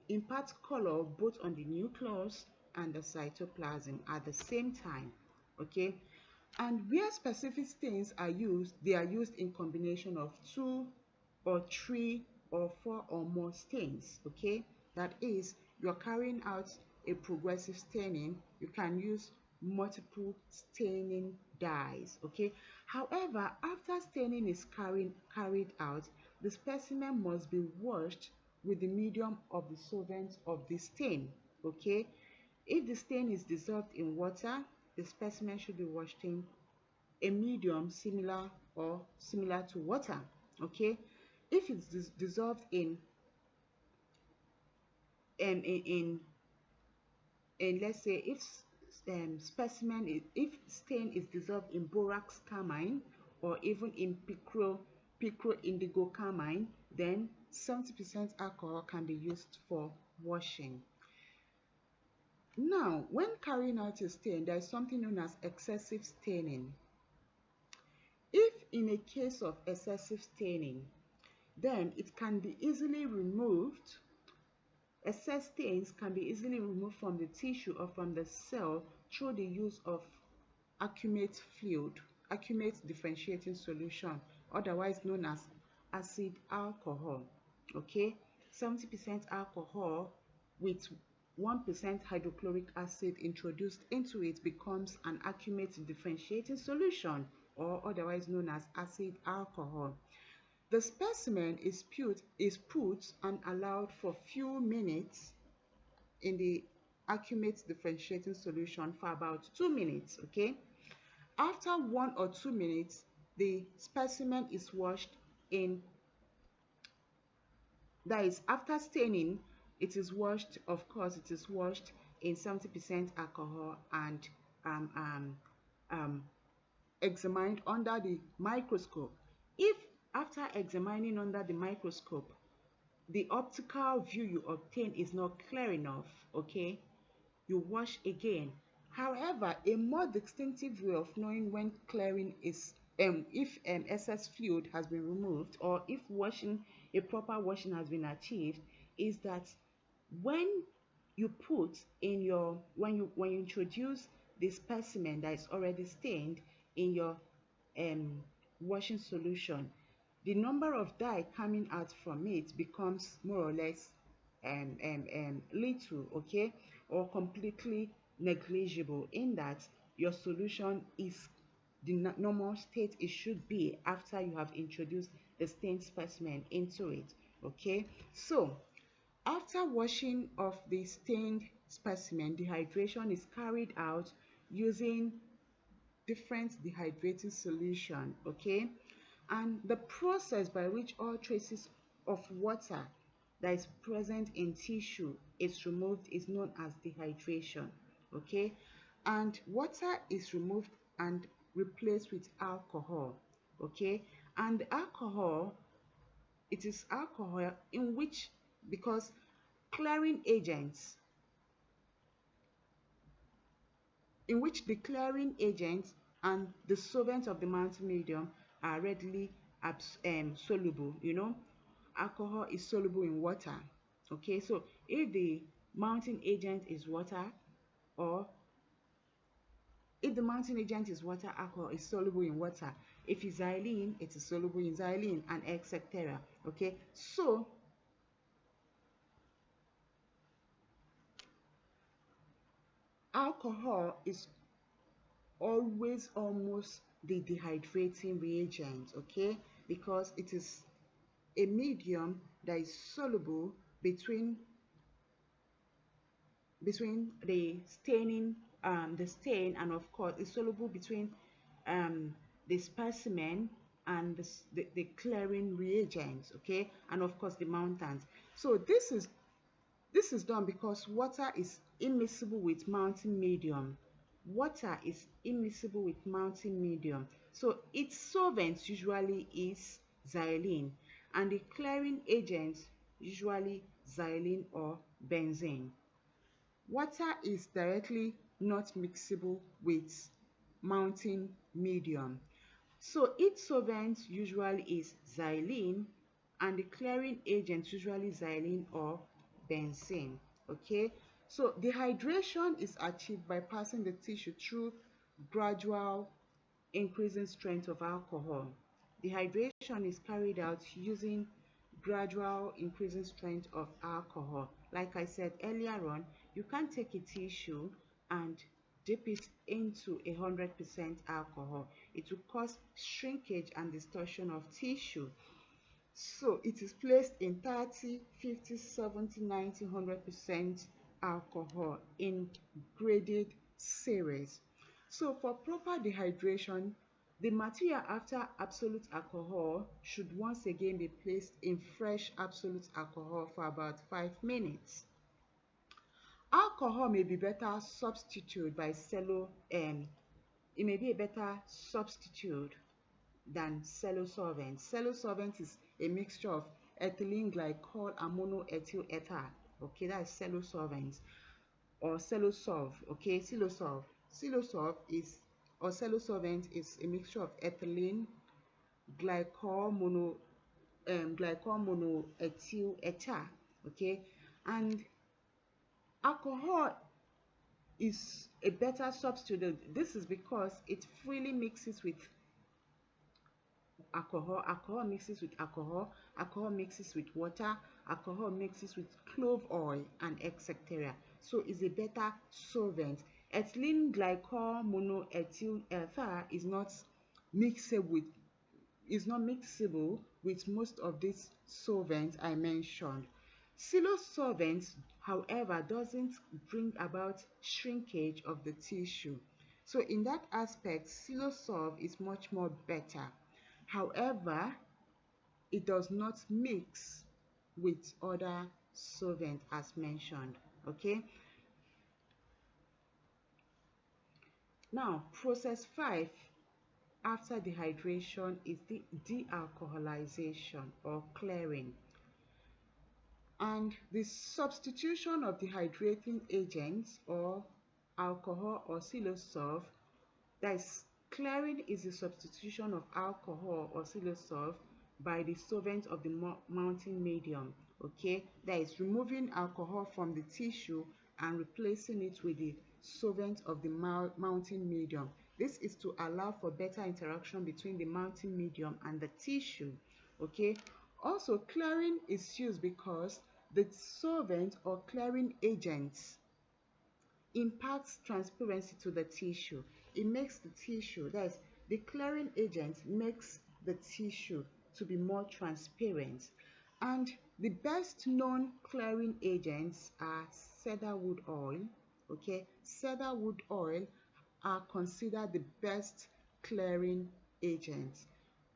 impart color both on the nucleus and the cytoplasm at the same time, okay. And where specific stains are used, they are used in combination of 2 or 3 or 4 or more stains, okay. That is, you're carrying out a progressive staining, you can use multiple staining dyes, okay. However, after staining is carried out, the specimen must be washed with the medium of the solvent of the stain, okay. If the stain is dissolved in water, the specimen should be washed in a medium similar to water, okay. If it's dissolved in um, in, in let's say if if stain is dissolved in borax carmine or even in picro indigo carmine, then 70% alcohol can be used for washing. Now, when carrying out a stain, there is something known as excessive staining. If in a case of excessive staining, then it can be easily removed. Excess stains can be easily removed from the tissue or from the cell through the use of aqueous fluid, aqueous differentiating solution, otherwise known as acid alcohol. Okay, 70% alcohol with 1% hydrochloric acid introduced into it becomes an aqueous differentiating solution, or otherwise known as acid alcohol. The specimen is put and allowed for few minutes in the aqueous differentiating solution for about 2 minutes, okay. After 1 or 2 minutes, the specimen is washed in, that is, after staining, it is washed, of course, it is washed in 70% alcohol and um, um, um, examined under the microscope. If after examining under the microscope, the optical view you obtain is not clear enough, okay, you wash again. However, a more distinctive way of knowing when clearing is if excess fluid has been removed, or if a proper washing has been achieved, is that when you put in your when you introduce the specimen that is already stained in your washing solution, the number of dye coming out from it becomes more or less little, okay, or completely negligible, in that your solution is the normal state it should be after you have introduced the stained specimen into it, okay. So after washing of the stained specimen, dehydration is carried out using different dehydrating solution, okay. And the process by which all traces of water that is present in tissue is removed is known as dehydration, okay. And water is removed and replaced with alcohol, okay. And alcohol, it is alcohol in which, because clearing agents, in which the clearing agent and the solvent of the mountain medium are readily soluble. Alcohol is soluble in water. Okay, so if the mountain agent is water, or if the mountain agent is water, alcohol is soluble in water. If it's xylene, it is soluble in xylene, and etc. Okay, so alcohol is always almost the dehydrating reagent, okay, because it is a medium that is soluble between the stain, and of course it's soluble between the specimen and the clearing reagents, okay, and of course the mountains. So this is done because water is immiscible with mountain medium. Water is immiscible with mountain medium. So its solvent usually is xylene, and the clearing agent usually xylene or benzene. Water is directly not mixable with mountain medium. So its solvent usually is xylene, and the clearing agent usually xylene or benzene. Okay, so dehydration is achieved by passing the tissue through gradual increasing strength of alcohol. Dehydration is carried out using gradual increasing strength of alcohol. Like I said earlier on, you can't take a tissue and dip it into 100% alcohol. It will cause shrinkage and distortion of tissue. So it is placed in 30, 50, 70, 90, 100% alcohol in graded series. So for proper dehydration, the material after absolute alcohol should once again be placed in fresh absolute alcohol for about 5 minutes. Alcohol may be better substituted by it may be a better substitute than cello solvent. Cello solvent is a mixture of ethylene glycol and monoethyl ether. Okay, that is cello solvent, or cellosolve. Okay, cellosolve. Cellosolve is, or cello solvent is a mixture of ethylene glycol monoethyl ether. Okay, and alcohol is a better substitute. This is because it freely mixes with alcohol mixes with alcohol mixes with water, alcohol mixes with clove oil, and etc. So it's a better solvent. Ethylene glycol monoethyl ether is not mixable with most of these solvents I mentioned. Silo solvents, however, doesn't bring about shrinkage of the tissue. So in that aspect, Silosolve is much more better. However, it does not mix with other solvent as mentioned. Okay. Now, process 5 after dehydration is the dealcoholization or clearing. And the substitution of dehydrating agents or alcohol or Silosolve, that is, clearing is the substitution of alcohol or Silosolve by the solvent of the mountain medium. Okay, that is removing alcohol from the tissue and replacing it with the solvent of the mountain medium. This is to allow for better interaction between the mountain medium and the tissue. Okay, also clearing is used because the solvent or clearing agents imparts transparency to the tissue. It makes the tissue, that is, the clearing agent makes the tissue to be more transparent. And the best known clearing agents are cedarwood oil. Okay, cedarwood oil are considered the best clearing agents.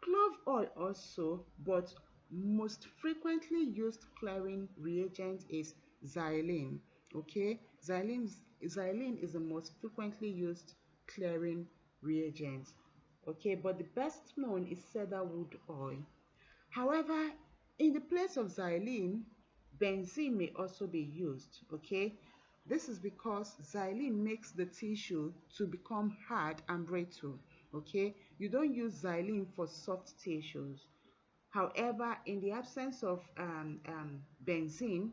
Clove oil also, but most frequently used clearing reagent is xylene. Okay, xylene is the most frequently used clearing reagent. okay, but the best known is cedarwood oil. However, in the place of xylene, benzene may also be used, okay? This is because xylene makes the tissue to become hard and brittle, okay? You don't use xylene for soft tissues. However, in the absence of benzene,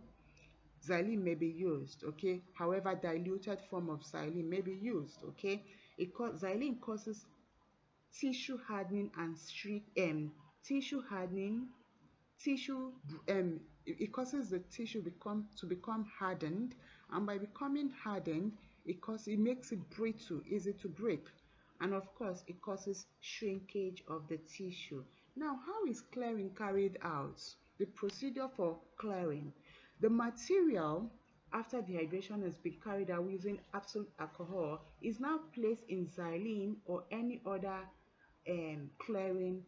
xylene may be used, okay? However, diluted form of xylene may be used, okay? Xylene causes tissue hardening and shrink, tissue hardening, tissue it causes the tissue become hardened, and by becoming hardened, it makes it brittle, easy to break, and of course it causes shrinkage of the tissue. Now, how is clearing carried out? The procedure for clearing: the material, after dehydration has been carried out using absolute alcohol, is now placed in xylene or any other clearing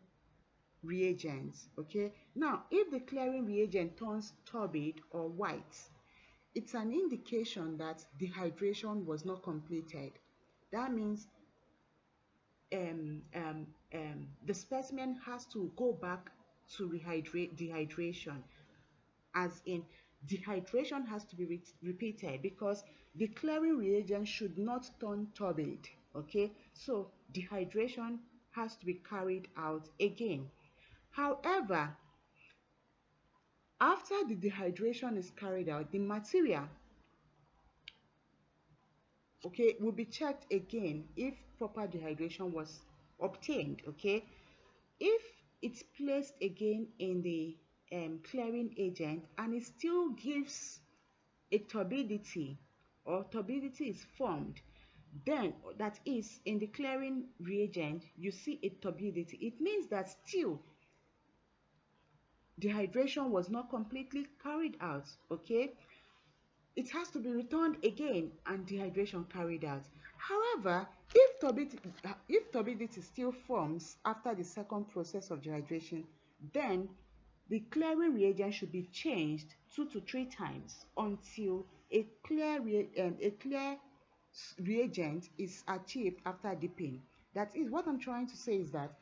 reagents. Okay, now if the clearing reagent turns turbid or white, it's an indication that dehydration was not completed. That means the specimen has to go back to dehydration, as in dehydration has to be repeated, because the clearing reagent should not turn turbid. Okay, so dehydration has to be carried out again. However, after the dehydration is carried out, the material, okay, will be checked again if proper dehydration was obtained. Okay, if it's placed again in the clearing agent and it still gives a turbidity, or turbidity is formed, then that is, in the clearing reagent you see a turbidity, it means that still dehydration was not completely carried out. Okay, it has to be returned again and dehydration carried out. However, if turbidity still forms after the second process of dehydration, then the clearing reagent should be changed 2 to 3 times until a clear reagent is achieved after dipping. That is, what I'm trying to say is that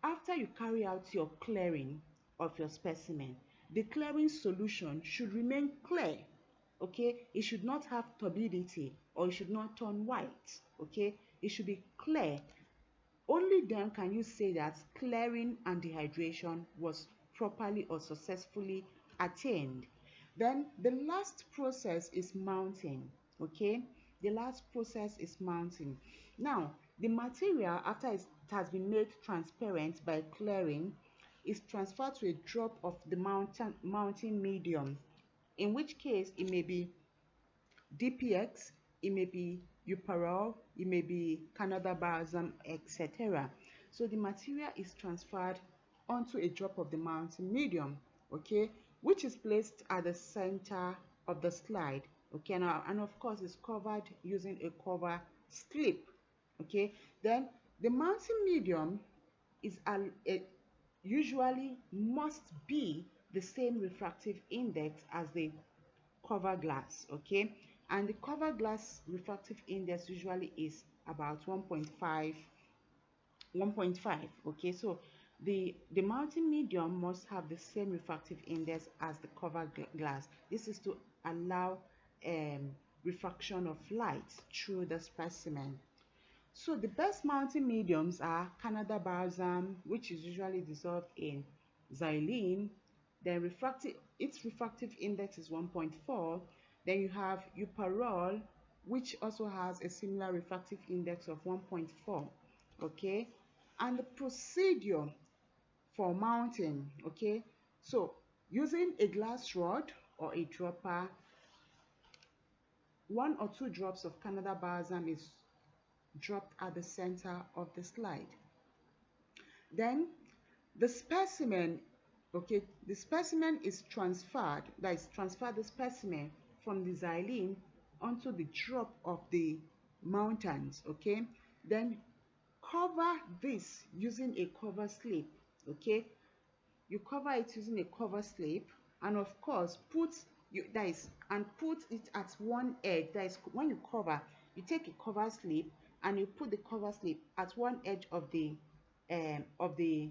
after you carry out your clearing of your specimen, the clearing solution should remain clear. Okay, it should not have turbidity, or it should not turn white. Okay, it should be clear. Only then can you say that clearing and dehydration was properly or successfully attained. Then the last process is mounting. Okay, the last process is mounting. Now, the material, after it has been made transparent by clearing, is transferred to a drop of the mounting medium, in which case it may be DPX, it may be Euparol, it may be Canada Balsam, etc. So the material is transferred onto a drop of the mounting medium, okay, which is placed at the center of the slide. Okay, now, and of course it's covered using a cover slip. Okay, then the mounting medium is usually must be the same refractive index as the cover glass. Okay, and the cover glass refractive index usually is about 1.5. Okay, so the mounting medium must have the same refractive index as the cover glass. This is to allow refraction of light through the specimen. So the best mounting mediums are Canada Balsam, which is usually dissolved in xylene. Then its refractive index is 1.4. Then you have Euparol, which also has a similar refractive index of 1.4. Okay, and the procedure for mounting. Okay, so using a glass rod or a dropper, 1 or 2 drops of Canada Balsam is dropped at the center of the slide. Then the specimen, okay, the specimen is transferred, that is, transfer the specimen from the xylene onto the drop of the mountains. Okay, then cover this using a cover slip. Okay, you cover it using a cover slip, and of course put it at one edge. That is, when you cover, you take a cover slip and you put the cover slip at one edge of the of the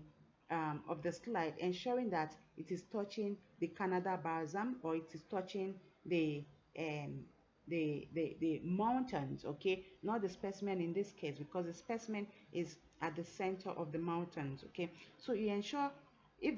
slide, ensuring that it is touching the Canada balsam, or it is touching the um, the mountains, okay, not the specimen in this case, because the specimen is at the center of the mountains, okay. So you ensure, if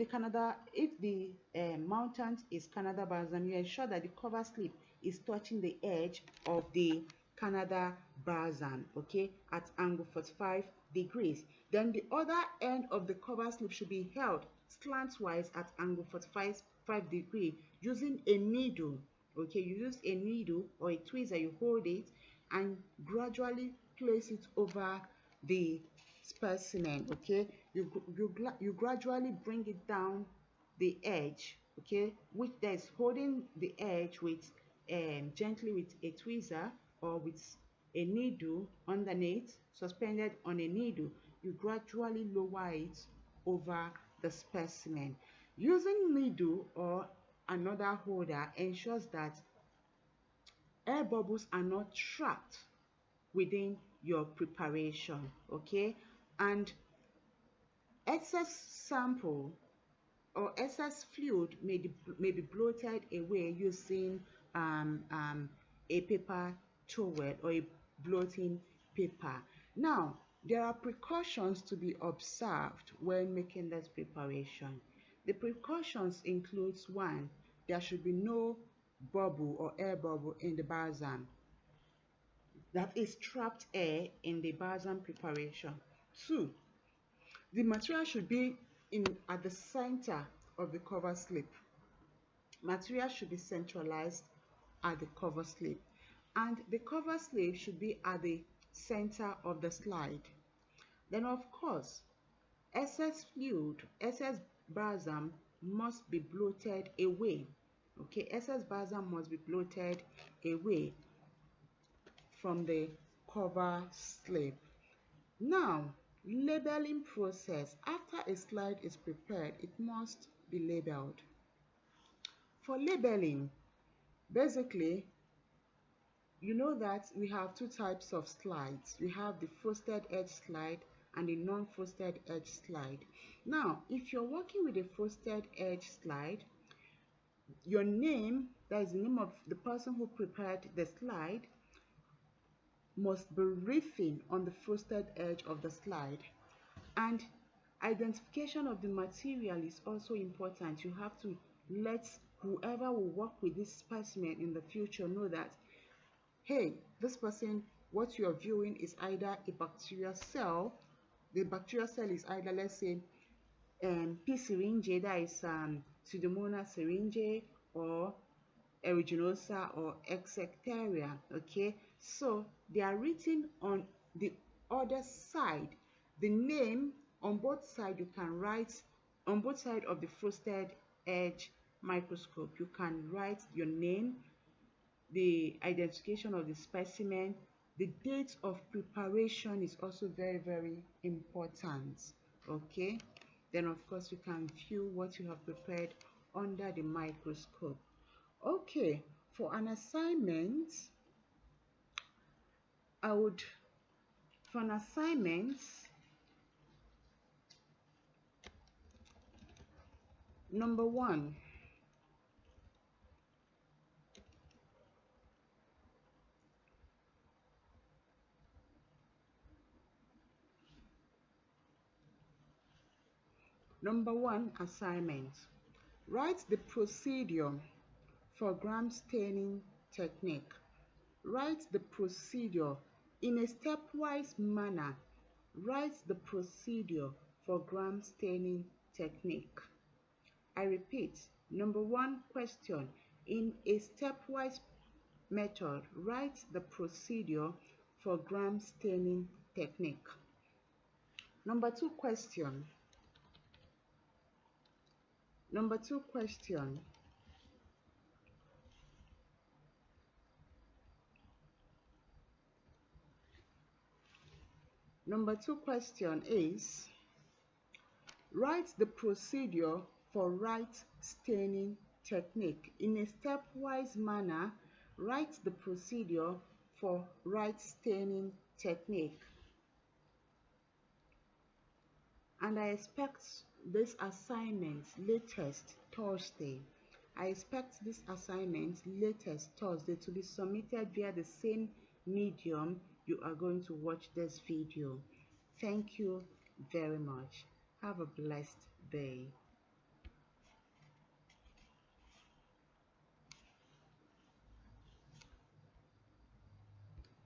the mountains is Canada balsam, you ensure that the cover slip is touching the edge of the Canada balsam, okay, at angle 45 degrees. Then the other end of the cover slip should be held slantwise at angle 45 degree using a needle. Okay, you use a needle or a tweezer, you hold it and gradually place it over the specimen. Okay, you gradually bring it down the edge, okay, which there is holding the edge with gently with a tweezer or with a needle underneath, suspended on a needle. You gradually lower it over the specimen. Using needle or another holder ensures that air bubbles are not trapped within your preparation, okay, and excess sample or excess fluid may be bloated away using a paper towel or a blotting paper. Now, there are precautions to be observed when making this preparation. The precautions includes: one, there should be no bubble or air bubble in the balsam, that is trapped air in the balsam preparation. Two, the material should be at the center of the cover slip. Material should be centralized at the cover slip, and the cover slip should be at the center of the slide. Then, of course, excess fluid, excess balsam must be blotted away. Okay, excess balsam must be blotted away from the cover slip. Now, labeling process. After a slide is prepared, it must be labeled. For labeling, basically, you know that we have two types of slides. We have the frosted edge slide and the non-frosted edge slide. Now, if you're working with a frosted edge slide, your name, that is the name of the person who prepared the slide, must be written on the frosted edge of the slide. And identification of the material is also important. You have to let whoever will work with this specimen in the future know that, hey, this person, what you're viewing is either a bacterial cell. The bacterial cell is either, let's say, P. syringae, that is Pseudomonas syringae, or aeruginosa, or Execteria. Okay, so they are written on the other side. The name on both sides, you can write on both sides of the frosted edge microscope. You can write your name, the identification of the specimen. The date of preparation is also very, very important. Okay, then of course you can view what you have prepared under the microscope. Okay, for an assignment, for an assignment, number one, assignment. Write the procedure for gram staining technique. Write the procedure in a stepwise manner. Write the procedure for gram staining technique. I repeat, number one question, in a stepwise method, write the procedure for gram staining technique. Number two question. Number two question. Number two question is, write the procedure for right staining technique. In a stepwise manner, write the procedure for right staining technique. and I expect this assignment latest Thursday. I expect this assignment latest Thursday to be submitted via the same medium you are going to watch this video. Thank you very much. Have a blessed day.